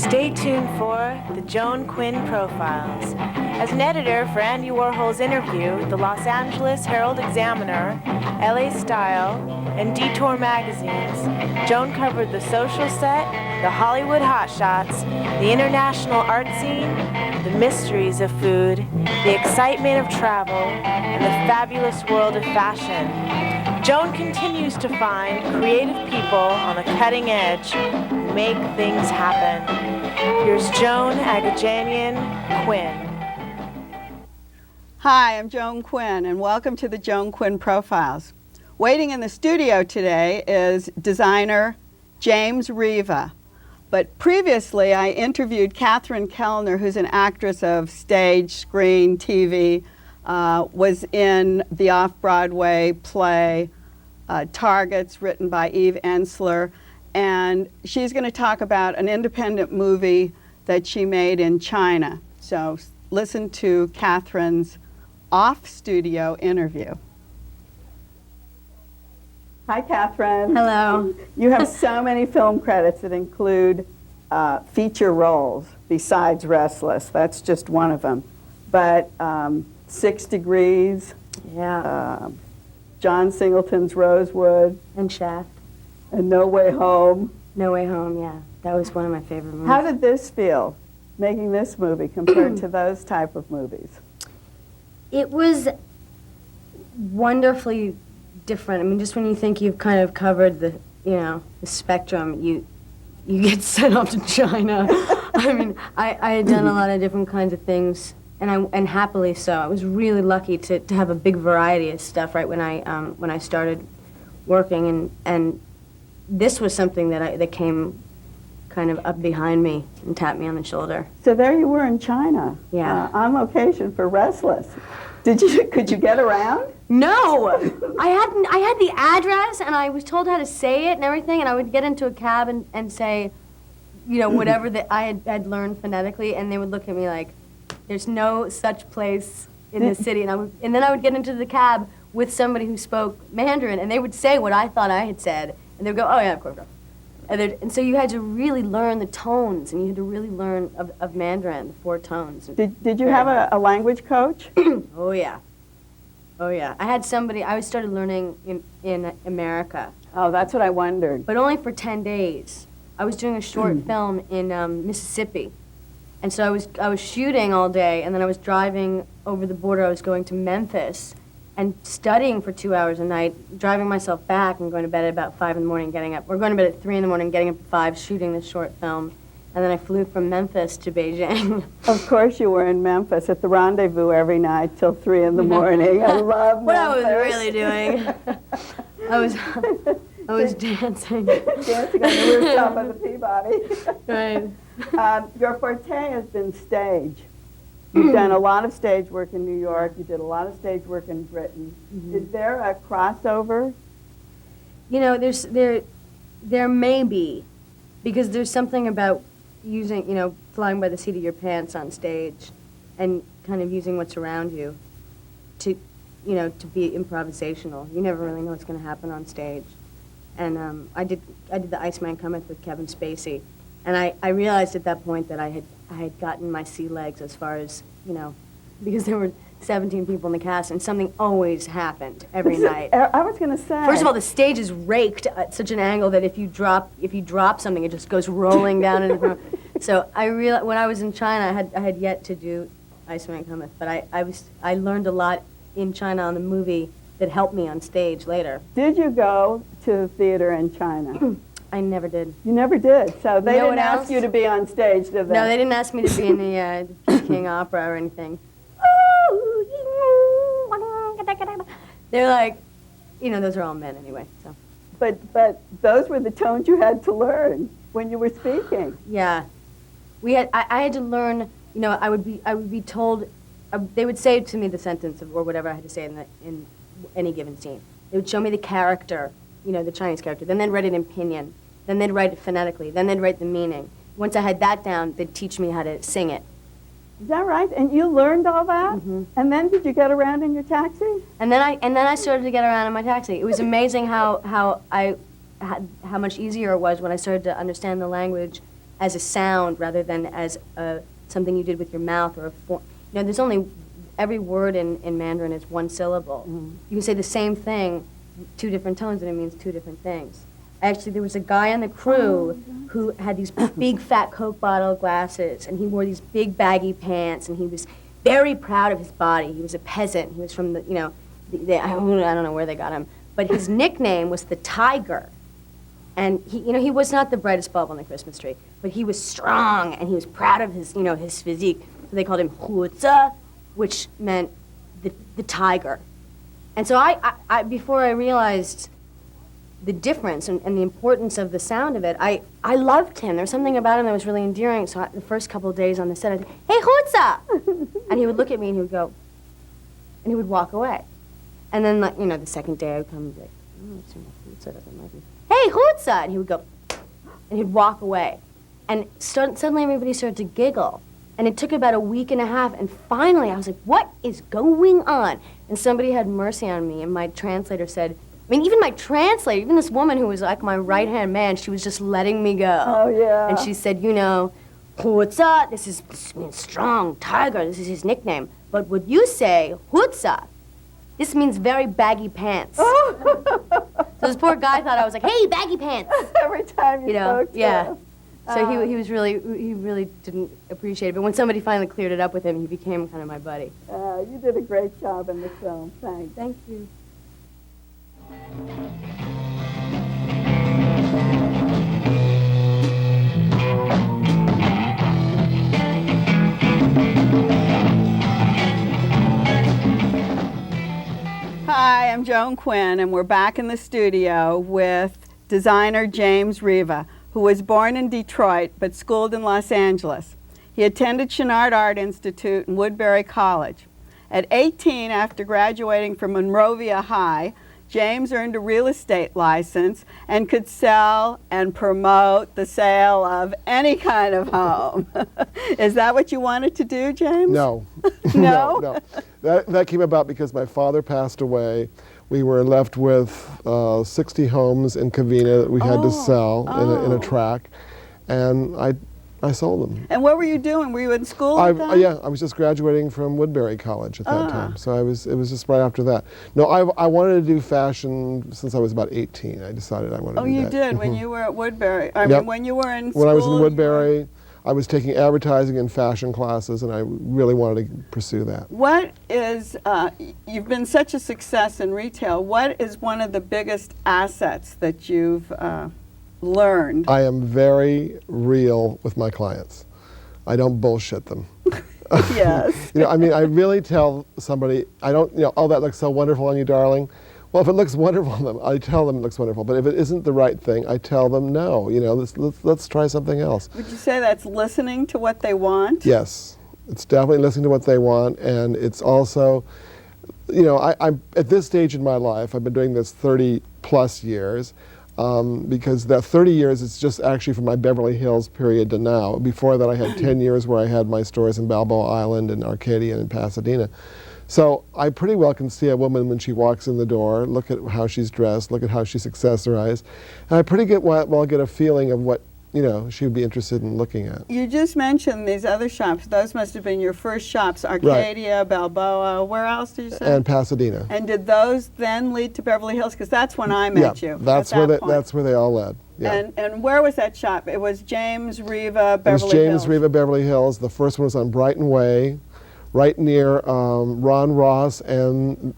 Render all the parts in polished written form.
Stay tuned for the Joan Quinn Profiles. As an editor for Andy Warhol's Interview, the Los Angeles Herald-Examiner, LA Style, and Detour magazines, Joan covered the social set, the Hollywood hotshots, the international art scene, the mysteries of food, the excitement of travel, and the fabulous world of fashion. Joan continues to find creative people on the cutting edge who make things happen. Here's Joan Agajanian Quinn. Hi, I'm Joan Quinn, and welcome to the Joan Quinn Profiles. Waiting in the studio today is designer James Reva. But previously, I interviewed Catherine Kellner, who's an actress of stage, screen, TV, was in the off-Broadway play Targets, written by Eve Ensler, and she's going to talk about an independent movie that she made in China. So listen to Catherine's off-studio interview. Hi, Catherine. Hello. You have so many film credits that include feature roles besides Restless. That's just one of them. But 6 Degrees, Yeah. John Singleton's Rosewood, And Shaft. and No Way Home. No Way Home, yeah. That was one of my favorite movies. How did this feel, making this movie, compared to those type of movies? It was wonderfully different. I mean, just when you think you've kind of covered the, the spectrum, you get sent off to China. I mean, I had done a lot of different kinds of things, and happily so. I was really lucky to have a big variety of stuff right when I started working, and this was something that came kind of up behind me and tapped me on the shoulder. So there you were in China, Yeah. on location for Restless. Could you get around? No, I had the address, and I was told how to say it and everything, and I would get into a cab and say, whatever that I had learned phonetically, and they would look at me like, "There's no such place in the city," and then I would get into the cab with somebody who spoke Mandarin, and they would say what I thought I had said, and they would go, "Oh yeah, of course." And so you had to really learn the tones, and you had to really learn of Mandarin, the 4 tones. Did you have a language coach? Oh yeah. Oh yeah. I started learning in America. Oh, that's what I wondered. But only for 10 days. I was doing a short film in Mississippi. And so I was shooting all day, and then I was driving over the border. I was going to Memphis and studying for 2 hours a night, driving myself back and going to bed at about 5 in the morning, getting up. We're going to bed at 3 in the morning, getting up at 5, shooting this short film. And then I flew from Memphis to Beijing. Of course you were in Memphis at the Rendezvous every night till 3 in the morning. I love What Memphis. I was really doing, I was dancing. Dancing on the rooftop of the Peabody. Right. Your forte has been stage. You've done a lot of stage work in New York. You did a lot of stage work in Britain. Is there a crossover? There may be, because there's something about using, flying by the seat of your pants on stage and kind of using what's around you to be improvisational. You never really know what's going to happen on stage. And I did The Iceman Cometh with Kevin Spacey, and I realized at that point that I had gotten my sea legs as far as, because there were 17 people in the cast, and something always happened every night. I was going to say. First of all, the stage is raked at such an angle that if you drop something, it just goes rolling down into the room. So I realized when I was in China, I had yet to do Iceman Cometh, but I learned a lot in China on the movie that helped me on stage later. Did you go to the theater in China? I never did. You never did. So they didn't ask else? you to be on stage, did they? No, they didn't ask me to be in the King Opera or anything. They're like, those are all men anyway. So. But those were the tones you had to learn when you were speaking. Yeah, I had to learn. I would be told. They would say to me the sentence or whatever I had to say in any given scene. They would show me the character, the Chinese character. Then they'd write it in pinyin. Then they'd write it phonetically. Then they'd write the meaning. Once I had that down, they'd teach me how to sing it. Is that right? And you learned all that? Mm-hmm. And then did you get around in your taxi? And then I started to get around in my taxi. It was amazing how much easier it was when I started to understand the language as a sound rather than as something you did with your mouth or a form. You know, there's only, every word in Mandarin is one syllable. You can say the same thing, two different tones, and it means two different things. Actually, there was a guy on the crew who had these big fat Coke bottle glasses, and he wore these big baggy pants, and he was very proud of his body. He was a peasant. He was from the, you know, I don't know where they got him, but his nickname was the Tiger. And he, you know, he was not the brightest bulb on the Christmas tree, but he was strong, and he was proud of his, you know, his physique. So they called him Huzi, which meant the tiger. And so I before I realized the difference and the importance of the sound of it, I loved him. There was something about him that was really endearing. So the first couple of days on the set, I'd say, "Hey, Huzi!" And he would look at me and he would go, and he would walk away. And then, like, you know, the second day I would come and be like, "Oh, it's Huzi doesn't like me." "Hey, Huzi!" And he would go, and he'd walk away. And suddenly everybody started to giggle. And it took about a week and a half, and finally I was like, what is going on? And somebody had mercy on me, and my translator said, I mean, even my translator, even this woman who was like my right-hand man, she was just letting me go. Oh, yeah. And she said, you know, Huzi, this means strong, tiger, this is his nickname. But would you say, Huzi, this means very baggy pants. So this poor guy thought I was like, hey, baggy pants. Every time you spoke to yeah. him. So he really didn't appreciate it. But when somebody finally cleared it up with him, he became kind of my buddy. You did a great job in the film. Thanks. Thank you. Hi, I'm Joan Quinn, and we're back in the studio with designer James Reva, who was born in Detroit but schooled in Los Angeles. He attended Chouinard Art Institute and Woodbury College. At 18, after graduating from Monrovia High, James earned a real estate license and could sell and promote the sale of any kind of home. Is that what you wanted to do, James? No. No? No. That came about because my father passed away. We were left with 60 homes in Covina that we had to sell in a tract, and I sold them. And what were you doing? Were you in school at that? Yeah, I was just graduating from Woodbury College at that time, so it was just right after that. No, I wanted to do fashion since I was about 18. I decided I wanted to do that. Oh, you did, when you were at Woodbury. I Yep. mean, when you were in school. When I was in Woodbury, I was taking advertising and fashion classes, and I really wanted to pursue that. What is, you've been such a success in retail, what is one of the biggest assets that you've learned? I am very real with my clients. I don't bullshit them. Yes. You know, I mean, I really tell somebody, I don't, you know, oh, that looks so wonderful on you, darling. Well, if it looks wonderful on them, I tell them it looks wonderful. But if it isn't the right thing, I tell them no. You know, let's try something else. Would you say that's listening to what they want? Yes, it's definitely listening to what they want, and it's also, you know, I'm at this stage in my life. I've been doing this 30 plus years. Because that 30 years is just actually from my Beverly Hills period to now. Before that, I had 10 years where I had my stores in Balboa Island and Arcadia and in Pasadena. So I pretty well can see a woman when she walks in the door, look at how she's dressed, look at how she's accessorized, and I pretty well get a feeling of what, you know, she would be interested in looking at. You just mentioned these other shops. Those must have been your first shops, Arcadia, Balboa. Where else did you say? And Pasadena. And did those then lead to Beverly Hills? Because that's when I met you. That's where they all led. Yeah. And where was that shop? It was James Reva, Beverly Hills. It was James Reva, Beverly Hills. The first one was on Brighton Way, right near Ron Ross, and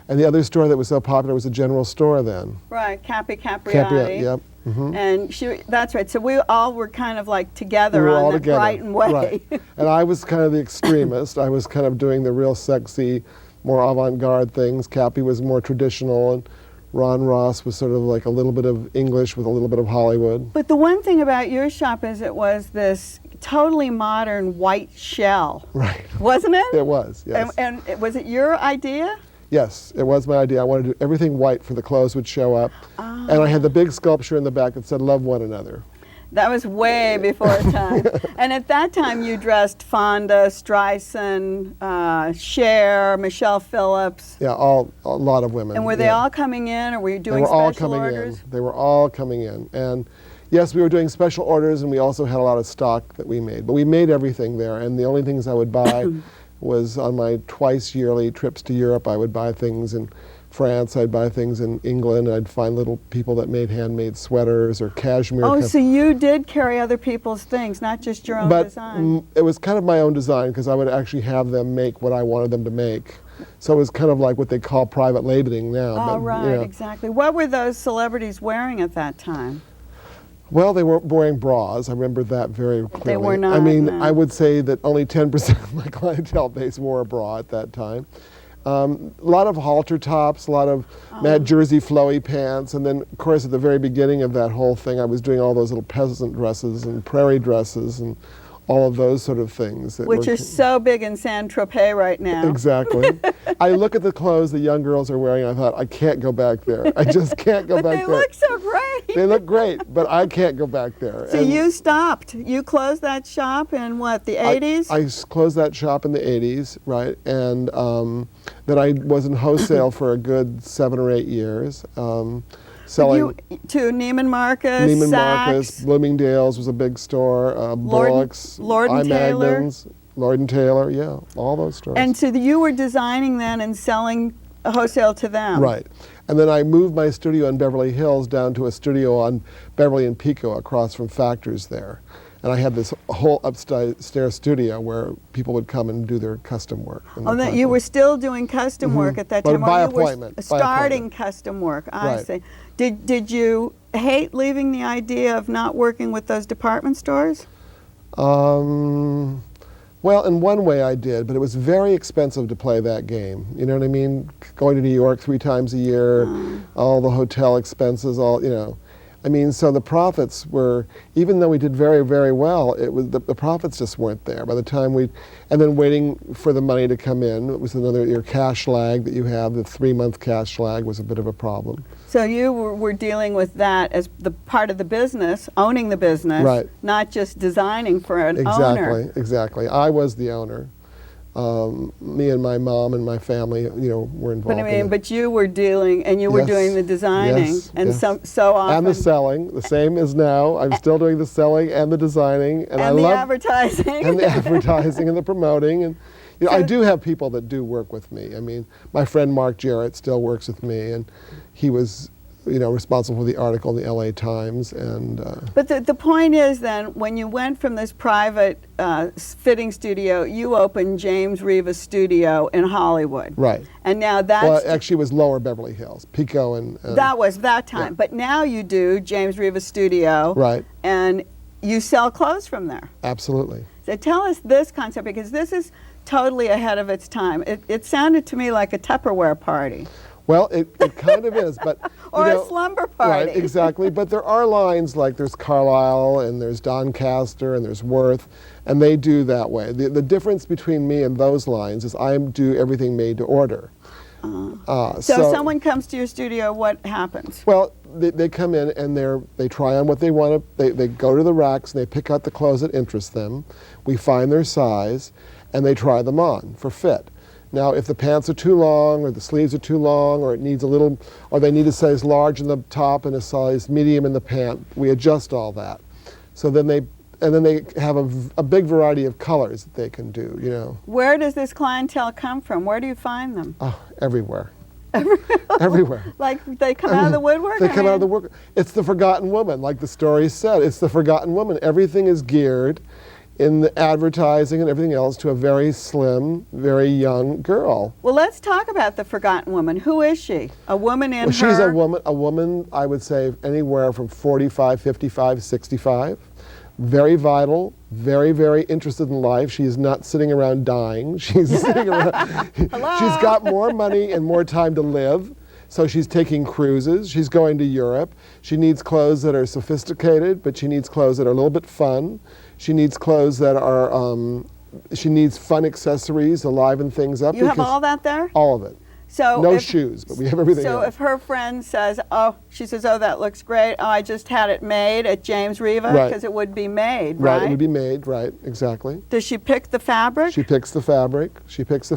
and the other store that was so popular was a general store then. Right, Capriotti. Yep. Mm-hmm. And that's right. So we all were kind of like together we were on all that together. Brighton Way. Right. And I was kind of the extremist. I was kind of doing the real sexy, more avant-garde things. Cappy was more traditional, and Ron Ross was sort of like a little bit of English with a little bit of Hollywood. But the one thing about your shop is it was this totally modern white shell. Right. Wasn't it? It was, yes. And was it your idea? Yes, it was my idea. I wanted to do everything white for the clothes would show up. And I had the big sculpture in the back that said, "Love one another." That was way before time. And at that time you dressed Fonda, Streisand, Cher, Michelle Phillips. Yeah, a lot of women. And were they all coming in, or were you doing all special coming orders? in. They were all coming in. And Yes, we were doing special orders, and we also had a lot of stock that we made. But we made everything there, and the only things I would buy was on my twice yearly trips to Europe. I would buy things in France, I'd buy things in England, I'd find little people that made handmade sweaters or cashmere. Oh, so you did carry other people's things, not just your own design. It was kind of my own design, because I would actually have them make what I wanted them to make. So it was kind of like what they call private labeling now. Oh, but, right, you know. exactly. What were those celebrities wearing at that time? Well, they were wearing bras. I remember that very clearly. They were not. I mean, no. I would say that only 10% of my clientele base wore a bra at that time. A lot of halter tops, a lot of Matt Jersey flowy pants, and then, of course, at the very beginning of that whole thing, I was doing all those little peasant dresses and prairie dresses and all of those sort of things. Which are so big in Saint-Tropez right now. Exactly. I look at the clothes the young girls are wearing, and I thought, I can't go back there. I just can't go But back they there. look so great. They look great, but I can't go back there. So And you stopped. You closed that shop in what, the 80s? I closed that shop in the 80s, right? And then I was in wholesale for a good 7 or 8 years. Selling to Neiman Marcus, Neiman Saks, Marcus, Bloomingdale's was a big store, Bullock's, Lord and Taylor. Magnum's, Lord and Taylor, yeah, all those stores. And so you were designing then and selling wholesale to them. Right. And then I moved my studio in Beverly Hills down to a studio on Beverly and Pico across from Factors there. And I had this whole upstairs studio where people would come and do their custom work. Oh, that you were still doing custom work at that But time. by or you appointment, were by starting appointment. custom work. I Right. see. Did you hate leaving the idea of not working with those department stores? Well, in one way I did, but it was very expensive to play that game. You know what I mean? Going to New York 3 times a year, all the hotel expenses, all, you know. I mean, so the profits were, even though we did very, very well, it was the profits just weren't there. By the time and then waiting for the money to come in, it was your cash lag that you have, the 3-month cash lag was a bit of a problem. So you were dealing with that as the part of the business, owning the business, Right. not just designing for an owner. Exactly. I was the owner. Me and my mom and my family, you know, were involved. But I mean, but you were dealing, and you were Yes. doing the designing, Yes, and yes. so often. And the selling, the same as now. I'm still doing the selling and the designing, and I and the love advertising. and the advertising and the promoting, and you know, So- I do have people that do work with me. I mean, my friend Mark Jarrett still works with me, and he was, you know, responsible for the article in the LA Times, and But the point is then, when you went from this private fitting studio, you opened James Reva Studio in Hollywood. right. And now that's, Well, actually, it was Lower Beverly Hills, Pico, and that was that time. yeah. But now you do James Reva Studio. right, And you sell clothes from there. absolutely. So tell us this concept, because this is totally ahead of its time. It sounded to me like a Tupperware party. Well, it kind of is, but you Or know, a slumber party. Right, exactly. But there are lines like there's Carlisle and there's Doncaster and there's Worth, and they do that way. The difference between me and those lines is I do everything made to order. So someone comes to your studio, what happens? Well, they come in and they try on what they want to. They go to the racks and they pick out the clothes that interest them. We find their size, and they try them on for fit. Now, if the pants are too long, or the sleeves are too long, or it needs a little, or they need a size large in the top and a size medium in the pant, we adjust all that. So then they have a big variety of colors that they can do. You know, Where does this clientele come from? Where do you find them? everywhere. Everywhere. Like they come out of the woodwork? They come out of the woodwork. It's the forgotten woman, like the story said. It's the forgotten woman. Everything is geared in the advertising and everything else to a very slim, very young girl. Well, let's talk about the forgotten woman. Who is she? A woman in Well, her... she's a woman, I would say, anywhere from 45, 55, 65. Very vital, very, very interested in life. She is not sitting around dying. She's sitting around. She's got more money and more time to live. So she's taking cruises. She's going to Europe. She needs clothes that are sophisticated, but she needs clothes that are a little bit fun. She needs clothes that are, she needs fun accessories to liven things up. You have all that there? All of it. So No if- shoes, but we have everything So else. if her friend says, she says, oh, that looks great. Oh, I just had it made at James Reva, Right. because it would be made, right? Right, it would be made, right, exactly. Does she pick the fabric? She picks the fabric, she picks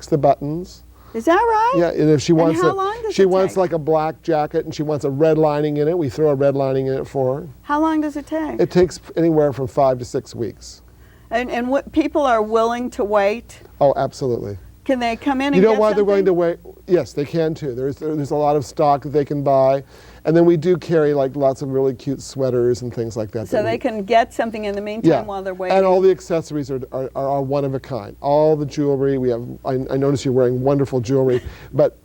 the buttons. Is that right? Yeah, and if she wants how long does she it wants take? like a black jacket and she wants a red lining in it, we throw a red lining in it for her. How long does it take? It takes anywhere from 5 to 6 weeks. And what people are willing to wait? Oh, absolutely. Can they come in and You know get why they're willing something? to wait? Yes, they can too. There's a lot of stock that they can buy, and then we do carry like lots of really cute sweaters and things like that. So that they we- can get something in the meantime yeah, while they're waiting. and all the accessories are one of a kind. All the jewelry we have. I notice you're wearing wonderful jewelry, but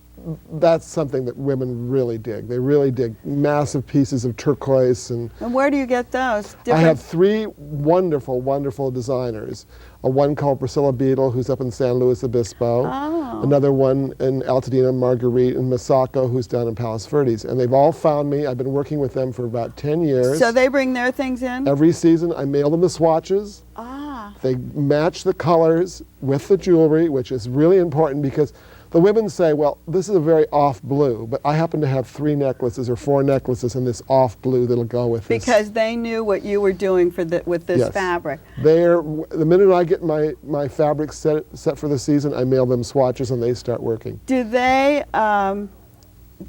that's something that women really dig. They really dig massive pieces of turquoise and. And where do you get those? I have 3 wonderful, wonderful designers. One called Priscilla Beadle, who's up in San Luis Obispo. Oh. Another one in Altadena, Marguerite, and Masako, who's down in Palos Verdes. And they've all found me. I've been working with them for about 10 years. So they bring their things in? Every season, I mail them the swatches. Ah. They match the colors with the jewelry, which is really important because the women say, well, this is a very off blue, but I happen to have 3 necklaces or 4 necklaces in this off blue that'll go with this. Because they knew what you were doing with this Yes. fabric. The minute I get my fabric set for the season, I mail them swatches and they start working. Do they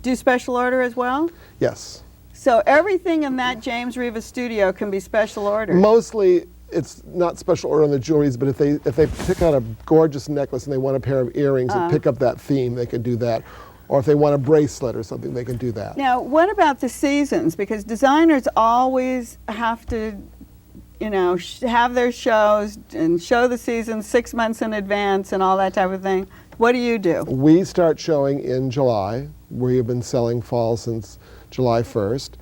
do special order as well? Yes. So everything in that James Reva studio can be special ordered. Mostly it's not special order on the jewelries, but if they pick out a gorgeous necklace and they want a pair of earrings and pick up that theme, they can do that. Or if they want a bracelet or something, they can do that. Now, what about the seasons? Because designers always have to, have their shows and show the season 6 months in advance and all that type of thing. What do you do? We start showing in July. We have been selling fall since July 1st.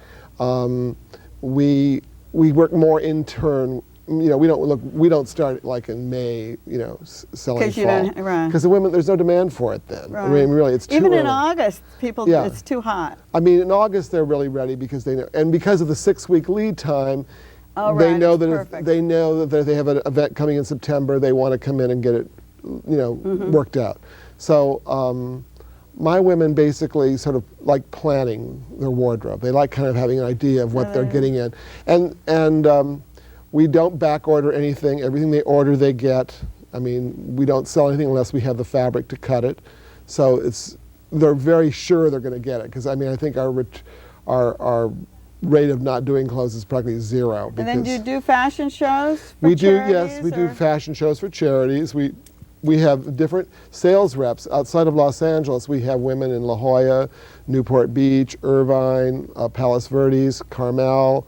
We work more in turn. We don't start like in May, selling 'Cause you fall. don't- right. Because the women, there's no demand for it then. Right. I mean, really, it's too Even early. in August, people, Yeah. it's too hot. I mean, in August they're really ready because they know, and because of the 6-week lead time, Oh, they right, know it's that if perfect. they know that they have an event coming in September, they want to come in and get it, Mm-hmm. worked out. So my women basically sort of like planning their wardrobe. They like kind of having an idea of what they're getting in, and we don't back order anything. Everything they order, they get. I mean, we don't sell anything unless we have the fabric to cut it. So they're very sure they're going to get it because I mean I think our rate of not doing clothes is practically 0. And then do you do fashion shows for We do, yes, charities, we do or- fashion shows for charities. We have different sales reps outside of Los Angeles. We have women in La Jolla, Newport Beach, Irvine, Palos Verdes, Carmel,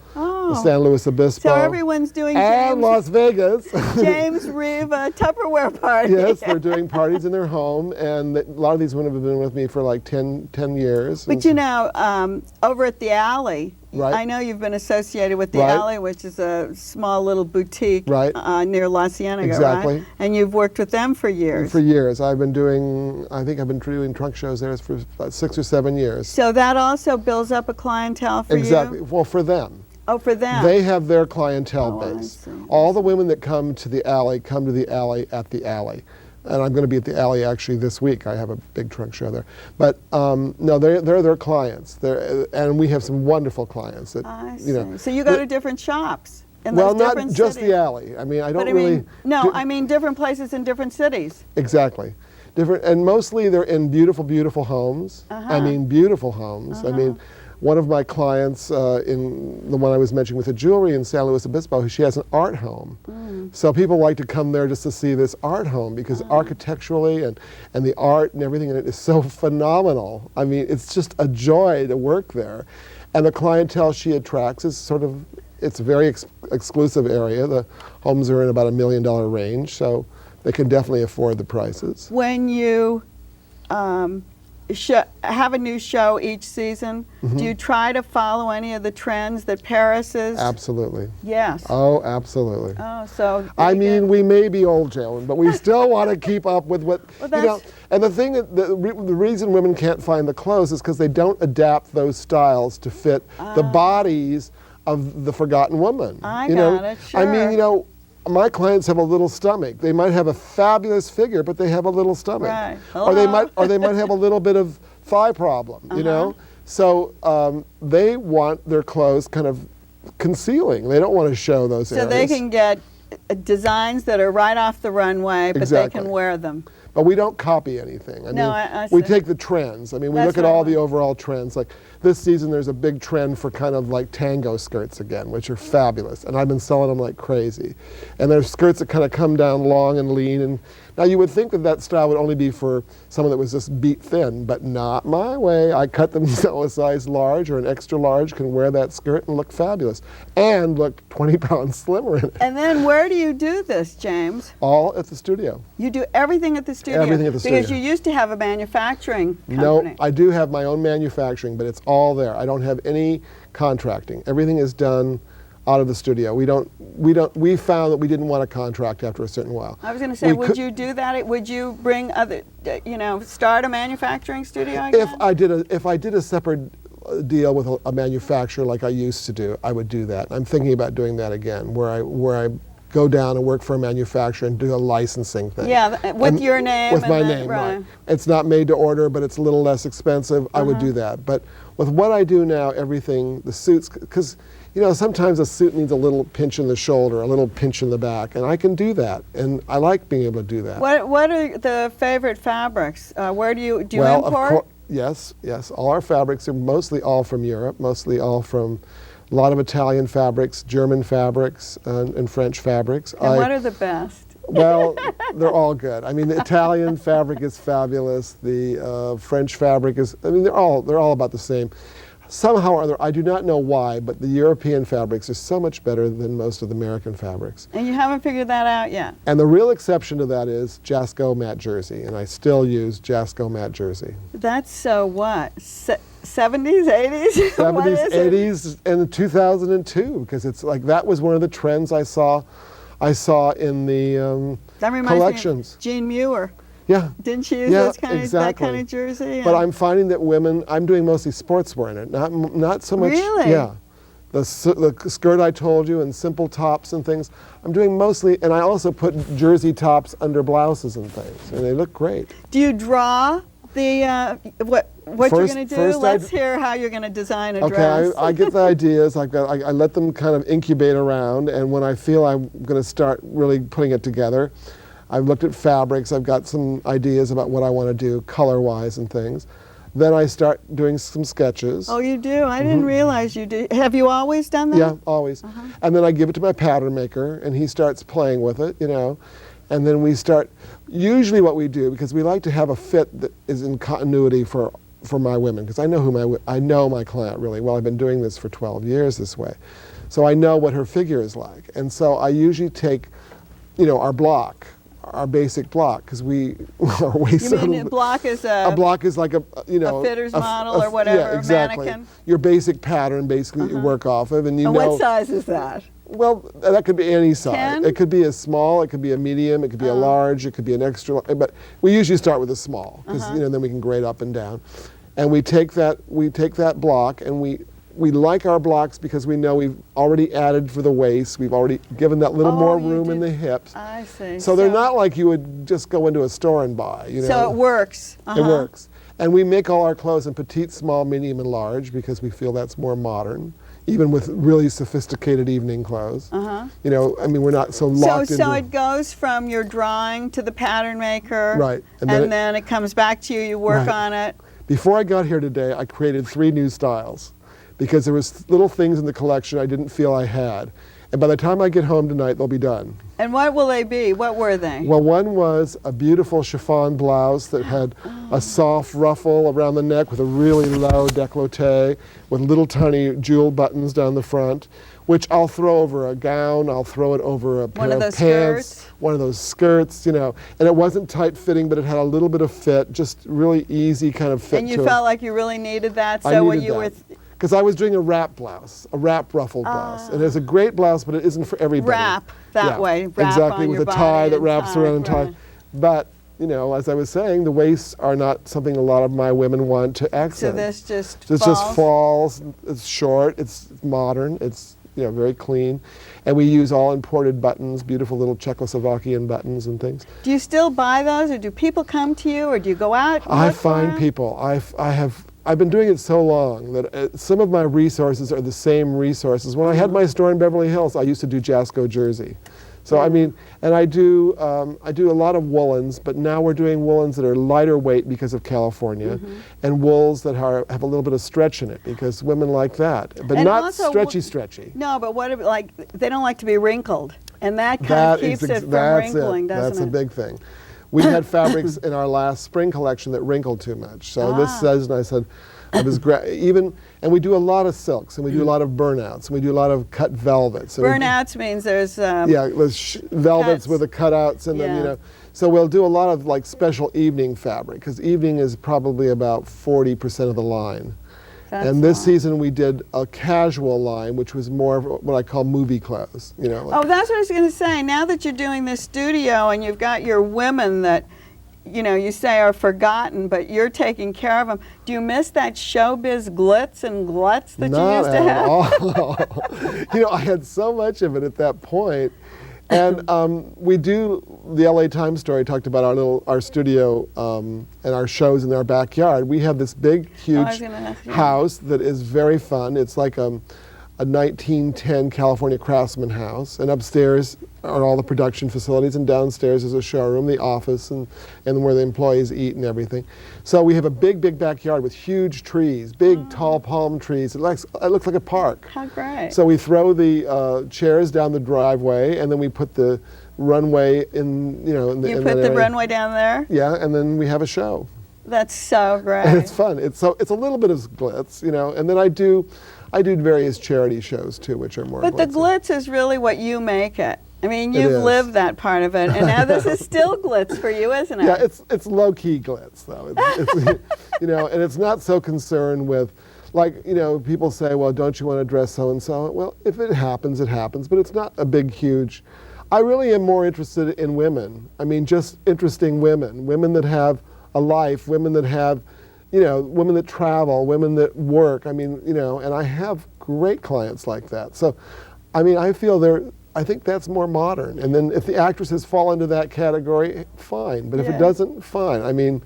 San Luis Obispo, So everyone's doing and Las Vegas. James Reva Tupperware party. Yes, they're doing parties in their home, and a lot of these women have been with me for like 10 years. But over at the Alley, Right. I know you've been associated with the Right. Alley, which is a small little boutique Right. Near La Cienega, Exactly. right? And you've worked with them for years. For years. I think I've been doing trunk shows there for about 6 or 7 years. So that also builds up a clientele for Exactly. you? Well, for them. Oh, for them. They have their clientele Oh, I base. see. All the women that come to the Alley at the Alley. And I'm going to be at the Alley actually this week. I have a big trunk show there. But no, they're their clients. And we have some wonderful clients that, I see. So you go to different shops in well, those not different just cities? the Alley. I mean, I don't But really. I mean different places in different cities. Exactly. Different, and mostly they're in beautiful, beautiful homes. I mean, beautiful homes. I mean, one of my clients, in the one I was mentioning with the jewelry in San Luis Obispo, she has an art home. So people like to come there just to see this art home because architecturally and the art and everything in it is so phenomenal. I mean, it's just a joy to work there. And the clientele she attracts is it's a very exclusive area. The homes are in about $1 million range, so they can definitely afford the prices. When you have a new show each season, do you try to follow any of the trends that Paris is? Absolutely. Yes. Oh, absolutely. Oh, so I mean, we may be old, Joan, but we still want to keep up with what, Well, and the thing, the reason women can't find the clothes is because they don't adapt those styles to fit the bodies of the forgotten woman. I you know? got it, I mean, sure. my clients have a little stomach. They might have a fabulous figure, but they have a little stomach. Right. Or they Hello. might have a little bit of thigh problem, you know? So they want their clothes kind of concealing. They don't want to show those So areas. they can get designs that are right off the runway, but they Exactly. can wear them. But we don't copy anything. I No, mean, I we see. take the trends. I mean, we That's look at what I all the want. overall trends. Like this season, there's a big trend for kind of like tango skirts again, which are fabulous. And I've been selling them like crazy. And there's skirts that kind of come down long and lean. And now you would think that that style would only be for someone that was just beat thin, but not my way. I cut them so a size large or an extra large can wear that skirt and look fabulous and look 20 pounds slimmer in it. And then where do you do this, James? All at the studio. You do everything at the studio? Everything at the Because studio. you used to have a manufacturing company. No, I do have my own manufacturing, but it's all there. I don't have any contracting. Everything is done out of the studio. We found that we didn't want to contract after a certain while. I was going to say, We would could- you do that? Would you bring other, start a manufacturing studio If again? I did a separate deal with a manufacturer like I used to do, I would do that. I'm thinking about doing that again, where I go down and work for a manufacturer and do a licensing thing. Yeah, with And your name. with and my the- name, right. It's not made to order, but it's a little less expensive. I would do that. But with what I do now, everything, the suits, because sometimes a suit needs a little pinch in the shoulder, a little pinch in the back, and I can do that. And I like being able to do that. What are the favorite fabrics? Where do you Well, import? Yes. All our fabrics are mostly all from Europe, mostly all from a lot of Italian fabrics, German fabrics, and French fabrics. And what are the best? Well, they're all good. I mean, the Italian fabric is fabulous. The French fabric is. I mean, they're all about the same. Somehow or other, I do not know why, but the European fabrics are so much better than most of the American fabrics. And you haven't figured that out yet? And the real exception to that is Jasco matte jersey, and I still use Jasco matte jersey. That's so what? 70s, 80s? What 70s, is it? 80s, and 2002, because it's like that was one of the trends I saw in the That reminds collections. me of Jean Muir. Yeah. Didn't she use Yeah, that kind exactly. of jersey? But I'm finding that women, I'm doing mostly sportswear in it, not so much. Really? Yeah. The skirt I told you and simple tops and things, I'm doing mostly, and I also put jersey tops under blouses and things, and they look great. Do you draw the what you're First- going to do? first Let's hear how you're going to design a Okay, dress. I get the ideas. I let them kind of incubate around, and when I feel I'm going to start really putting it together, I've looked at fabrics. I've got some ideas about what I want to do color-wise and things. Then I start doing some sketches. Oh, you do? I didn't realize you did. Have you always done that? Yeah, always. And then I give it to my pattern maker, and he starts playing with it, And then we start. Usually, what we do, because we like to have a fit that is in continuity for my women, because I know my client really well. I've been doing this for 12 years this way, so I know what her figure is like. And so I usually take, our block, our basic block, because our waist. You mean a block is A block is like a fitter's model or whatever, Yeah, exactly. mannequin? Your basic pattern, basically, that you work off of, and And what size is that? Well, that could be any size. 10? It could be a small, it could be a medium, it could be a large, it could be an extra. But we usually start with a small, because then we can grade up and down. And we take that block, and we like our blocks because we know we've already added for the waist. We've already given that little more you room in did. the hips. I see. So they're not like you would just go into a store and buy. So it works. It works. And we make all our clothes in petite, small, medium, and large because we feel that's more modern, even with really sophisticated evening clothes. We're not so locked So into... it goes from your drawing to the pattern maker. Right. And then it comes back to you, you work Right. on it. Before I got here today, I created 3 new styles because there was little things in the collection I didn't feel I had. And by the time I get home tonight, they'll be done. And what will they be? What were they? Well, one was a beautiful chiffon blouse that had a soft ruffle around the neck with a really low décolleté with little tiny jewel buttons down the front, which I'll throw over a gown, I'll throw it over a pair One of of those pants, skirts? one of those skirts, And it wasn't tight fitting, but it had a little bit of fit, just really easy kind of fit And you to felt it. like you really needed that? I So when needed you that. Because I was doing a wrap blouse, a wrap ruffled blouse. And it's a great blouse, but it isn't for everybody. Wrap that way, wrap exactly, on with your a tie body that and wraps tie, around and tie. right. But, as I was saying, the waists are not something a lot of my women want to So accent. this just This falls? just falls, it's short, it's modern, it's very clean. And we use all imported buttons, beautiful little Czechoslovakian buttons and things. Do you still buy those, or do people come to you, or do you go out? and I look for find them? people. I've been doing it so long that some of my resources are the same resources. When I had my store in Beverly Hills, I used to do Jasco jersey. So I mean, and I do a lot of woolens, but now we're doing woolens that are lighter weight because of California, and wools that have a little bit of stretch in it because women like that, but And not also stretchy. No, but what if, like, they don't like to be wrinkled, and that kind of keeps it from wrinkling, doesn't That's it? a big thing. We had fabrics in our last spring collection that wrinkled too much. So this season I said, and we do a lot of silks, and we do a lot of burnouts, and we do a lot of cut velvets. And Burnouts means there's velvets cuts. with the cutouts, and then, you know, so we'll do a lot of like special evening fabric, because evening is probably about 40% of the line. And this season we did a casual line, which was more of what I call movie clothes. You know. Oh, that's what I was going to say. Now that you're doing this studio and you've got your women that, you know, you say are forgotten, but you're taking care of them. Do you miss that showbiz glitz and glutz that you used to have? Not at all. You know, I had so much of it at that point. And we do, the LA Times story talked about our studio and our shows in our backyard. We have this big, huge house that is very fun. It's like a 1910 California craftsman house, and upstairs are all the production facilities, and downstairs is a showroom, the office, and where the employees eat and everything. So we have a big, big backyard with huge trees, big, tall palm trees. It looks like a park. How great. So we throw the chairs down the driveway, and then we put the runway in, you know. You put the runway down there? Yeah, and then we have a show. That's so great. And it's fun. It's a little bit of glitz, you know, and then I do various charity shows too, which are more. But glitzy. the glitz is really what you make it. I mean, you've lived that part of it, and now this is still glitz for you, isn't it? Yeah, it's low key glitz though. It's you know, and it's not so concerned with, like, you know, people say, well, don't you want to dress so and so? Well, if it happens, it happens, but it's not a big, huge. I really am more interested in women. I mean, just interesting women that have a life, women that have, you know, women that travel, women that work. I mean, you know, and I have great clients like that. So, I mean, I think that's more modern. And then if the actresses fall into that category, fine. But if it doesn't, fine. I mean,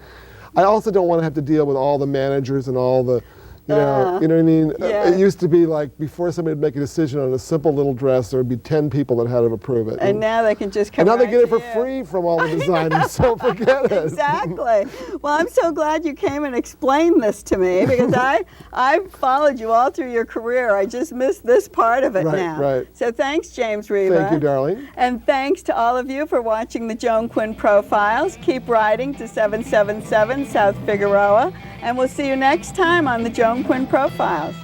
I also don't want to have to deal with all the managers and all the, you know what I mean? It used to be like before somebody would make a decision on a simple little dress, there would be 10 people that had to approve it. And now they can just come. And now they get it for you. free from all the designers, so forget it. Exactly. Well, I'm so glad you came and explained this to me, because I've followed you all through your career. I just missed this part of it now. Right. So thanks, James Reva. Thank you, darling. And thanks to all of you for watching the Joan Quinn Profiles. Keep writing to 777 South Figueroa, and we'll see you next time on the Joan Quinn Profiles.